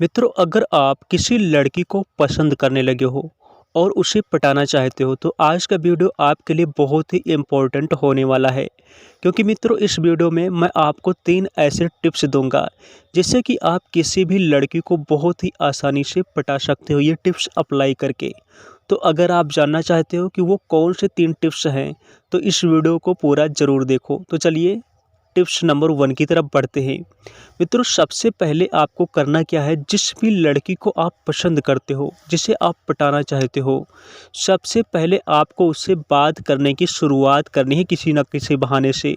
मित्रों, अगर आप किसी लड़की को पसंद करने लगे हो और उसे पटाना चाहते हो तो आज का वीडियो आपके लिए बहुत ही इम्पोर्टेंट होने वाला है। क्योंकि मित्रों, इस वीडियो में मैं आपको 3 ऐसे टिप्स दूंगा जिससे कि आप किसी भी लड़की को बहुत ही आसानी से पटा सकते हो ये टिप्स अप्लाई करके। तो अगर आप जानना चाहते हो कि वो कौन से 3 टिप्स हैं तो इस वीडियो को पूरा ज़रूर देखो। तो चलिए टिप्स नंबर 1 की तरफ बढ़ते हैं। मित्रों, सबसे पहले आपको करना क्या है, जिस भी लड़की को आप पसंद करते हो, जिसे आप पटाना चाहते हो, सबसे पहले आपको उससे बात करने की शुरुआत करनी है किसी न किसी बहाने से।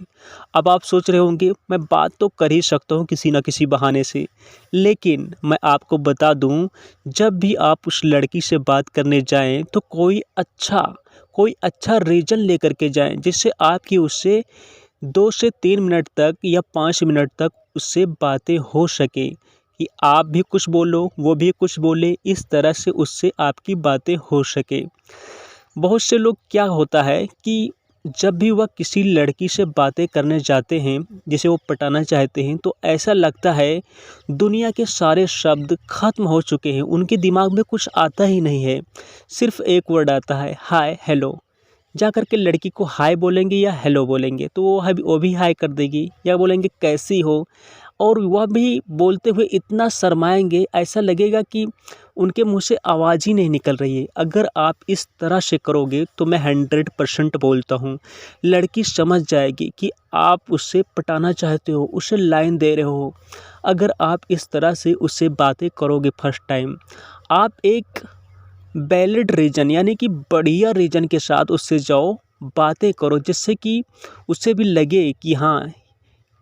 अब आप सोच रहे होंगे मैं बात तो कर ही सकता हूँ किसी न किसी बहाने से, लेकिन मैं आपको बता दूँ, जब भी आप उस लड़की से बात करने जाएँ तो कोई अच्छा रीज़न लेकर के जाएँ जिससे आपकी उससे 2 से 3 मिनट तक या 5 मिनट तक उससे बातें हो सके कि आप भी कुछ बोलो, वो भी कुछ बोले, इस तरह से उससे आपकी बातें हो सके। बहुत से लोग क्या होता है कि जब भी वह किसी लड़की से बातें करने जाते हैं, जिसे वो पटाना चाहते हैं, तो ऐसा लगता है दुनिया के सारे शब्द ख़त्म हो चुके हैं, उनके दिमाग में कुछ आता ही नहीं है। सिर्फ़ एक वर्ड आता है, हाय, हेलो। जा कर के लड़की को हाय बोलेंगे या हेलो बोलेंगे तो वो भी हाय कर देगी, या बोलेंगे कैसी हो, और वह भी बोलते हुए इतना शर्माएंगे, ऐसा लगेगा कि उनके मुंह से आवाज़ ही नहीं निकल रही है। अगर आप इस तरह से करोगे तो मैं 100% बोलता हूँ, लड़की समझ जाएगी कि आप उससे पटाना चाहते हो, उसे लाइन दे रहे हो। अगर आप इस तरह से उससे बातें करोगे फर्स्ट टाइम, आप एक वैलिड रीज़न यानी कि बढ़िया रीज़न के साथ उससे जाओ, बातें करो, जिससे कि उसे भी लगे कि हाँ,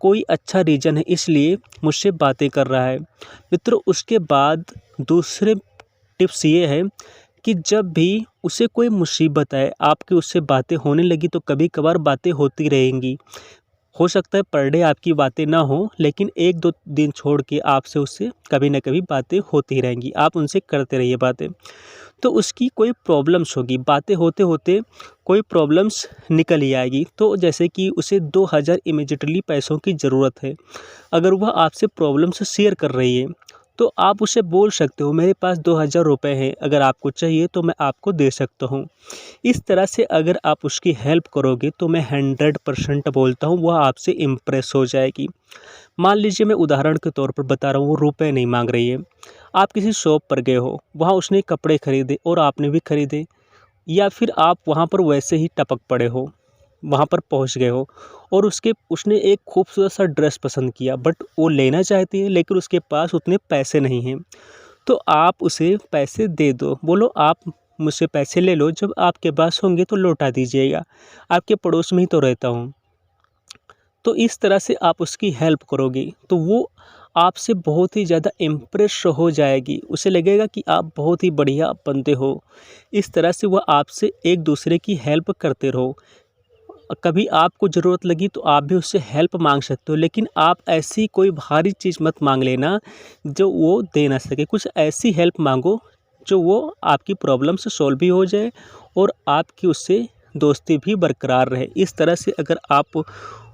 कोई अच्छा रीज़न है इसलिए मुझसे बातें कर रहा है। मित्रों, उसके बाद दूसरे टिप्स ये है कि जब भी उसे कोई मुसीबत आए, आपकी उससे बातें होने लगी तो कभी-कभार बातें होती रहेंगी। हो सकता है पर डे आपकी बातें ना हो, लेकिन 1-2 दिन छोड़ के आपसे उससे कभी न कभी बातें होती रहेंगी। आप उनसे करते रहिए बातें। तो उसकी कोई प्रॉब्लम्स होगी, बातें होते-होते कोई प्रॉब्लम्स निकल ही आएगी। तो जैसे कि उसे 2000 इमीडिएटली पैसों की ज़रूरत है। अगर वह आपसे प्रॉब्लम्स शेयर कर रही है, तो आप उसे बोल सकते हो मेरे पास 2000 रुपए हैं, अगर आपको चाहिए तो मैं आपको दे सकता हूँ। इस तरह से अगर आप उसकी हेल्प करोगे तो मैं 100% बोलता हूँ वह आपसे इम्प्रेस हो जाएगी। मान लीजिए मैं उदाहरण के तौर पर बता रहा हूँ, वो रुपए नहीं माँग रही है। आप किसी शॉप पर गए हो, वहाँ उसने कपड़े खरीदे और आपने भी खरीदे, या फिर आप वहाँ पर वैसे ही टपक पड़े हो, वहाँ पर पहुँच गए हो और उसने एक खूबसूरत सा ड्रेस पसंद किया, बट वो लेना चाहती है लेकिन उसके पास उतने पैसे नहीं हैं। तो आप उसे पैसे दे दो, बोलो आप मुझसे पैसे ले लो, जब आपके पास होंगे तो लौटा दीजिएगा, आपके पड़ोस में ही तो रहता हूँ। तो इस तरह से आप उसकी हेल्प करोगे तो वो आपसे बहुत ही ज़्यादा इम्प्रेस हो जाएगी, उसे लगेगा कि आप बहुत ही बढ़िया बंदे हो। इस तरह से वह आपसे एक दूसरे की हेल्प करते रहो। कभी आपको ज़रूरत लगी तो आप भी उससे हेल्प मांग सकते हो, लेकिन आप ऐसी कोई भारी चीज़ मत मांग लेना जो वो दे ना सके। कुछ ऐसी हेल्प मांगो जो वो आपकी प्रॉब्लम से सॉल्व भी हो जाए और आपकी उससे दोस्ती भी बरकरार रहे। इस तरह से अगर आप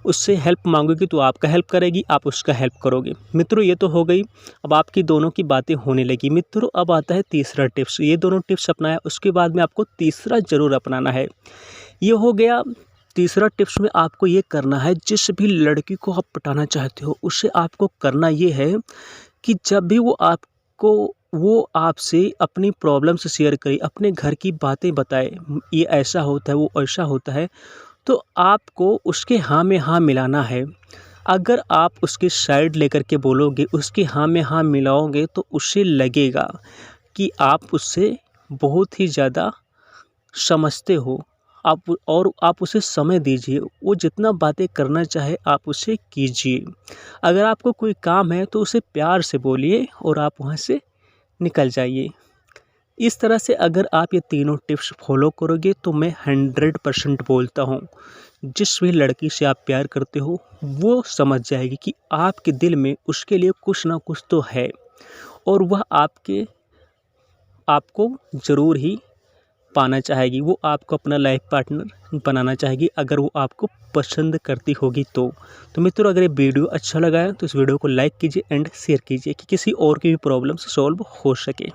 उससे हेल्प मांगोगे तो आपका हेल्प करेगी, आप उसका हेल्प करोगे। मित्रों, ये तो हो गई, अब आपकी दोनों की बातें होने लगी। मित्रों, अब आता है तीसरा टिप्स। ये दोनों टिप्स अपनाया, उसके बाद में आपको तीसरा ज़रूर अपनाना है। ये हो गया तीसरा टिप्स में आपको ये करना है, जिस भी लड़की को आप पटाना चाहते हो उससे आपको करना ये है कि जब भी वो आपसे अपनी प्रॉब्लम्स शेयर करे, अपने घर की बातें बताए, ये ऐसा होता है, वो ऐसा होता है, तो आपको उसके हाँ में हाँ मिलाना है। अगर आप उसकी साइड लेकर के बोलोगे, उसकी हाँ में हाँ मिलाओगे तो उसे लगेगा कि आप उससे बहुत ही ज़्यादा समझते हो। आप उसे समय दीजिए, वो जितना बातें करना चाहे आप उससे कीजिए। अगर आपको कोई काम है तो उसे प्यार से बोलिए और आप वहाँ से निकल जाइए। इस तरह से अगर आप ये तीनों टिप्स फॉलो करोगे तो मैं 100% बोलता हूँ, जिस भी लड़की से आप प्यार करते हो वो समझ जाएगी कि आपके दिल में उसके लिए कुछ ना कुछ तो है, और वह आपको ज़रूर ही पाना चाहेगी, वो आपको अपना लाइफ पार्टनर बनाना चाहेगी अगर वो आपको पसंद करती होगी तो मित्रों अगर ये वीडियो अच्छा लगा है तो इस वीडियो को लाइक कीजिए एंड शेयर कीजिए कि किसी और की भी प्रॉब्लम्स सॉल्व हो सके।